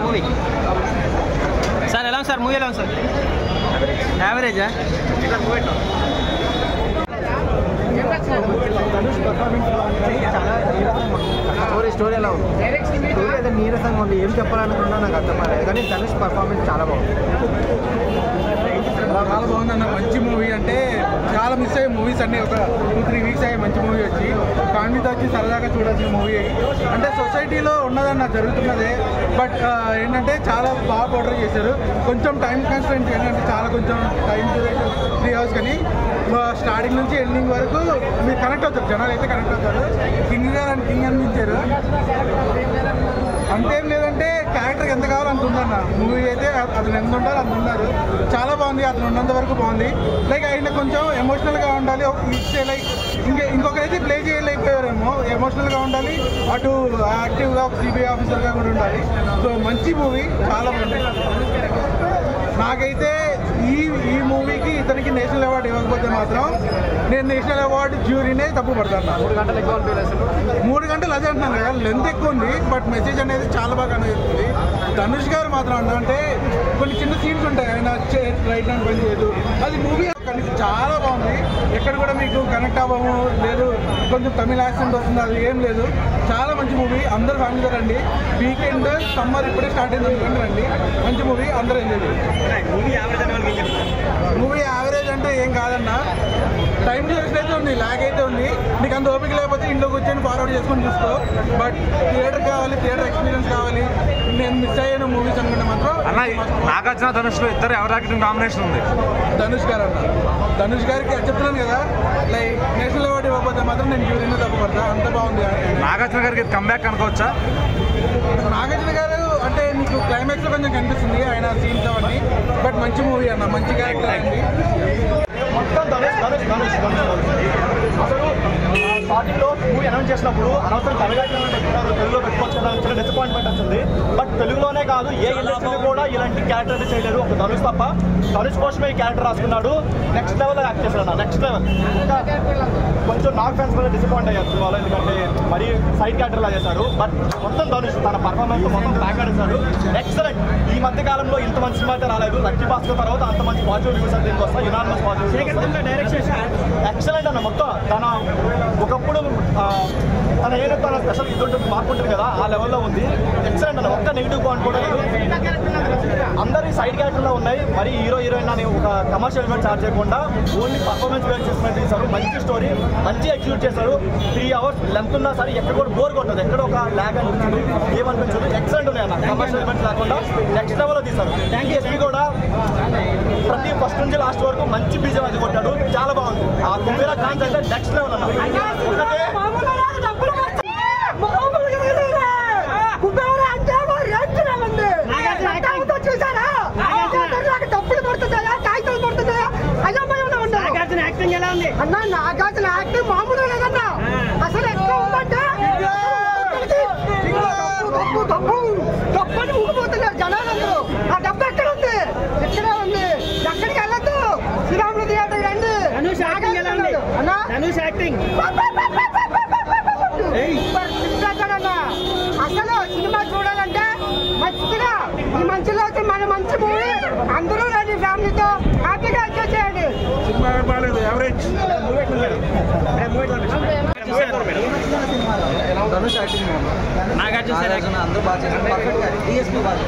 Movie sir ఎలా ఉంది sir movie ఎలా ఉంది సార్ యావరేజా స్టోరీ ఎలా ఉంది స్టోరీ అయితే నీరసంగా ఉంది ఏం చెప్పాలనుకున్నా నాకు అర్థమయ్యేది కానీ ధనుష్ పర్ఫార్మెన్స్ చాలా బాగుంది చాలా బాగుందన్న మంచి మూవీ అంటే చాలా మిస్ అయ్యే మూవీస్ అన్నీ ఒక 2-3 వీక్స్ అయ్యే మంచి మూవీ వచ్చి ఫ్యామిలీతో వచ్చి సరదాగా చూడాల్సిన మూవీ అంటే సొసైటీలో ఉన్నదన్న జరుగుతున్నదే బట్ ఏంటంటే చాలా బాగా పోర్ట్రే చేశారు కొంచెం టైం కన్స్టెంట్ ఏంటంటే చాలా కొంచెం టైం 3 hours కానీ స్టార్టింగ్ నుంచి ఎండింగ్ వరకు మీరు కనెక్ట్ అవుతారు జనాలు అయితే కనెక్ట్ అవుతారు కింగ్ గారు అని కింగ్ అనిపించారు అంతేం లేదంటే క్యారెక్టర్కి ఎంత కావాలో అంత ఉందన్న మూవీ అయితే అతను ఎంత ఉంటారో అంత ఉన్నారు చాలా బాగుంది అతను ఉన్నంత వరకు బాగుంది లైక్ ఆయన కొంచెం ఎమోషనల్గా ఉండాలి లైక్ ఇంకొకరైతే ప్లే చేయలేకపోయారేమో ఎమోషనల్గా ఉండాలి అటు యాక్టివ్గా సిబిఐ ఆఫీసర్గా కూడా ఉండాలి సో మంచి మూవీ చాలా బాగుంది నాకైతే ఈ మూవీకి ఇతనికి నేషనల్ అవార్డు ఇవ్వకపోతే మాత్రం నేను నేషనల్ అవార్డు జ్యూరీనే తప్పు పడతాను 3 గంటలు ఎక్కువ అనిపించలేదు 3 గంటలు అదే అంటున్నాను కదా లెంత్ ఎక్కువ ఉంది బట్ మెసేజ్ అనేది చాలా బాగా అనిపిస్తుంది ధనుష్ గారు మాత్రం అంటే కొన్ని చిన్న సీన్స్ ఉంటాయి ఆయన రైట్ హ్యాండ్ పని చేయదు అది మూవీ చాలా బాగుంది ఎక్కడ కూడా మీకు కనెక్ట్ అవ్వము లేదు కొంచెం తమిళ యాక్సెంట్ వస్తుంది అది ఏం లేదు చాలా మంచి మూవీ అందరూ ఫ్యామిలీతో రండి వీకెండ్ సమ్మర్ ఇప్పుడే స్టార్ట్ అయింది రండి మంచి మూవీ అందరూ ఎంజాయ్ చేయండి మూవీ యావరేజ్ అంటే ఏం కాదన్నా టైం డ్యూరేషన్ అయితే ఉంది లాగ్ అయితే ఉంది నీకు అంత ఓపిక లేకపోతే ఇంట్లో కూర్చొని ఫార్వర్డ్ చేసుకొని చూసుకో బట్ థియేటర్ కావాలి థియేటర్ ఎక్స్పీరియన్స్ కావాలి నేను మిస్ అయ్యాను మూవీస్ అనుకుంటే మాత్రం నాగార్జున ధనుష్లో ఇద్దరు ఎవరి యాక్టింగ్ కాంబినేషన్ ఉంది ధనుష్ గారు అన్న ధనుష్ గారికి చెప్తున్నాను కదా లైక్ నేషనల్ అవార్డు ఇవ్వకపోతే మాత్రం నేను జ్యూరీనే తప్పపడతా అంత బాగుంది నాగార్జున గారికి కంబ్యాక్ అనుకోవచ్చా నాగార్జున గారు అంటే నీకు క్లైమాక్స్ లో కొంచెం కనిపిస్తుంది ఆయన సీన్స్ అవన్నీ బట్ మంచి మూవీ అన్న మంచి క్యారెక్టర్ అయింది మొత్తం అసలు స్టార్టింగ్లో మూవీ అనౌన్స్ చేసినప్పుడు అనవసరం తెలుగులో పెట్టుకోవచ్చు కదా చిన్న డిసప్పాయింట్మెంట్ వచ్చింది బట్ తెలుగులోనే కాదు ఏ ఇండస్ట్రీలో కూడా ఇలాంటి క్యారెక్టర్ అయితే చేయలేదు ఒక ధనుష్ తప్ప ధనుష్ కోసమే ఈ క్యారెక్టర్ రాసుకున్నాడు నెక్స్ట్ లెవెల్లో యాక్ట్ చేశాడు నెక్స్ట్ లెవెల్ ఇంకా కొంచెం నాగ్ ఫ్యాన్స్ కూడా డిసప్పాయింట్ అయ్యారు సినిమాలో ఎందుకంటే మరీ సైడ్ క్యారెక్టర్ లా చేశారు బట్ మొత్తం ధనుష్ తన పర్ఫార్మెన్స్ మొత్తం బ్యాక్ ఆడేశాడు ఎక్సలెంట్ ఈ మధ్య కాలంలో ఇంత మంచి సినిమా అయితే రాలేదు లక్కీ భాస్కర్ తర్వాత అంత మంచి పాజిటివ్ రివ్యూస్ అంటే దీనికి వస్తాయి యునానిమస్ పాజిటివ్ ఎక్సలెంట్ అన్న మొత్తం తన ఒకప్పుడు తన ఏదో తన స్పెషల్ ఇది ఉంటుంది మార్పు ఉంటుంది కదా ఆ లెవెల్లో ఉంది ఎక్సలెంట్ అన్న ఒక్క నెగిటివ్ పాయింట్ కూడా లేదు అందరి సైడ్ క్యారెక్టర్లో ఉన్నాయి మరి హీరో హీరోయిన్ అని ఒక కమర్షియల్ ఈవెంట్ చార్జ్ చేయకుండా ఓన్లీ పర్ఫార్మెన్స్ బేస్ చేసుకుని తీశారు మంచి స్టోరీ మంచి ఎగ్జిక్యూట్ చేశారు 3 hours లెంత్ ఉన్నా సరే ఎక్కడ కూడా బోర్ కొట్టదు ఎక్కడ ఒక ల్యాగ్ అనిపించదు ఏమనిపించదు ఎక్సలెంట్ ఉన్నాయి అన్న కమర్షియల్ ఈవెంట్స్ లేకుండా నెక్స్ట్ లెవెల్లో తీశారు ఎస్పీ కూడా ప్రతి ఫస్ట్ నుంచి లాస్ట్ వరకు మంచి బీజం అది కొట్టాడు చాలా బాగుంది ఆ కుబేరా ఖాన్ అంటే నెక్స్ట్ లెవెల్ అన్న అన్నా నాగార్జున యాక్టింగ్ మామూలు లేదన్నా అసలు ఎక్కడ ఉందంటే డబ్బని ఊగిపోతున్నారు జనాలందరూ ఆ డబ్బు ఎక్కడ ఉంది ఎక్కడే ఉంది ఎక్కడికి వెళ్ళొద్దు శ్రీరాములు థియేటర్ రండి అసలు సినిమా చూడాలంటే మంచిగా ఈ మంచిలో మన మంచి మూవీ అందరూ రండి ఫ్యామిలీతో హ్యాపీగా ఎంజాయ్ చేయండి సినిమా బాగాలేదు యావరేజ్ ధనుష్ యాక్టింగ్ నాగార్జున అందరూ బాగా చేశారు పర్ఫెక్ట్గా డిఎస్పీ బాగా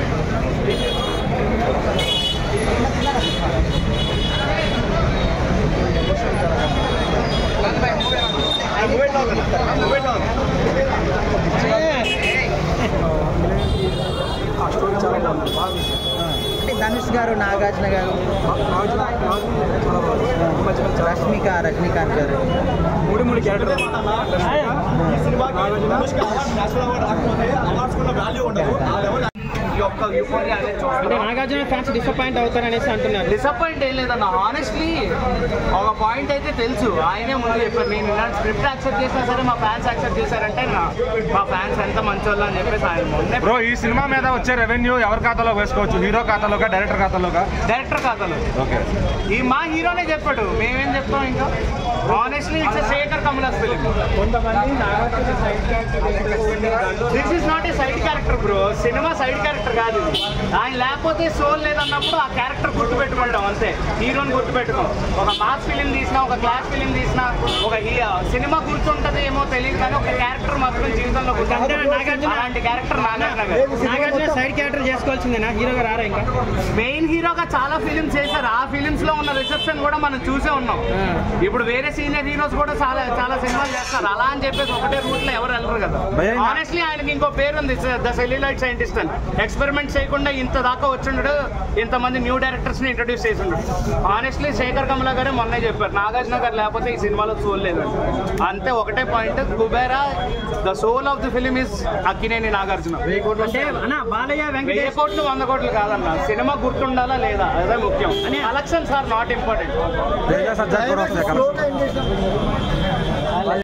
అంటే ధనుష్ గారు నాగార్జున గారు రజనీకాంత్ గారు 3 క్యారెక్టర్ ఈ సినిమాకి ధనుష్ నేషనల్ అవార్డు రాకపోతే అవార్డ్స్ కున్న వాల్యూ ఉండదు ఆ లెవెల్ అంటే నాగార్జున ఫ్యాన్స్ డిసప్పాయింట్ అవుతారనేసి అంటున్నారు డిసప్పాయింట్ ఏం లేదన్న హానెస్ట్లీ ఒక పాయింట్ అయితే తెలుసు ఆయనే ముందు చెప్పారు నేను ఇలాంటి స్క్రిప్ట్ యాక్సెప్ట్ చేసినా సరే మా ఫ్యాన్స్ యాక్సెప్ట్ చేశారంటే మా ఫ్యాన్స్ ఎంత మంచోళ్ళు అని చెప్పేసి ఆయన మొన్నే బ్రో ఈ సినిమా మీద వచ్చే రెవెన్యూ ఎవరి ఖాతాలో వేసుకోవచ్చు హీరో ఖాతాలోగా డైరెక్టర్ ఖాతాలోగా డైరెక్టర్ ఖాతాలో ఓకే ఈ మా హీరోనే చెప్పాడు మేమేం చెప్తాం ఇంకా honestly it's Shekhar Kammula's film this is not a side character bro cinema side character కాదు ఇది. ఆయన లేకపోతే సోల్ లేదన్నప్పుడు ఆ క్యారెక్టర్ గుర్తుపెట్టుకుంటాం అంతే. హీరోని గుర్తుపెట్టుకోం. ఒక మాస్ ఫిలిం తీసినా, ఒక క్లాస్ ఫిలిం తీసినా, ఒక సినిమా గుర్తుంటది ఏమో తెలియదు కానీ ఒక క్యారెక్టర్ మాత్రం జీవితంలో అలాంటి క్యారెక్టర్ నాగార్జున సైడ్ క్యారెక్టర్ చేసుకోవాల్సిందేనా, హీరోగా రారా ఇంకా? మెయిన్ హీరోగా చాలా ఫిలిమ్స్ చేశారు. ఆ ఫిలిమ్స్ లో ఉన్న రిసెప్షన్ కూడా మనం చూసే ఉన్నాం. ఇప్పుడు వేరే సీనియర్ హీరోస్ కూడా చాలా చాలా సినిమాలు చేస్తారు. అలా అని చెప్పేసి ఒకటే రూట్ లో ఎవరు వెళ్ళరు కదా. ఆనెస్ట్లీ ఆయనకి ఇంకో పేరు ఉంది, ద సెల్యులాయిడ్ సైంటిస్ట్ అని. ఎక్స్పెరిమెంట్ చేయకుండా ఇంత దాకా వచ్చిండడు, ఇంతమంది న్యూ డైరెక్టర్స్ ని ఇంట్రడ్యూస్ చేసిండు. ఆనెస్ట్లీ శేఖర్ కమలా గారే మొన్నే చెప్పారు, నాగార్జున గారు లేకపోతే ఈ సినిమాలో చూడలేదు అంతే. ఒకటే point, Kubera the soul of the film is Akkineni Nagarjuna. 1000 కోట్లు 100 కోట్లు కాదన్న, సినిమా గుర్తుండాలా లేదా అదే ముఖ్యం. Collections are not important.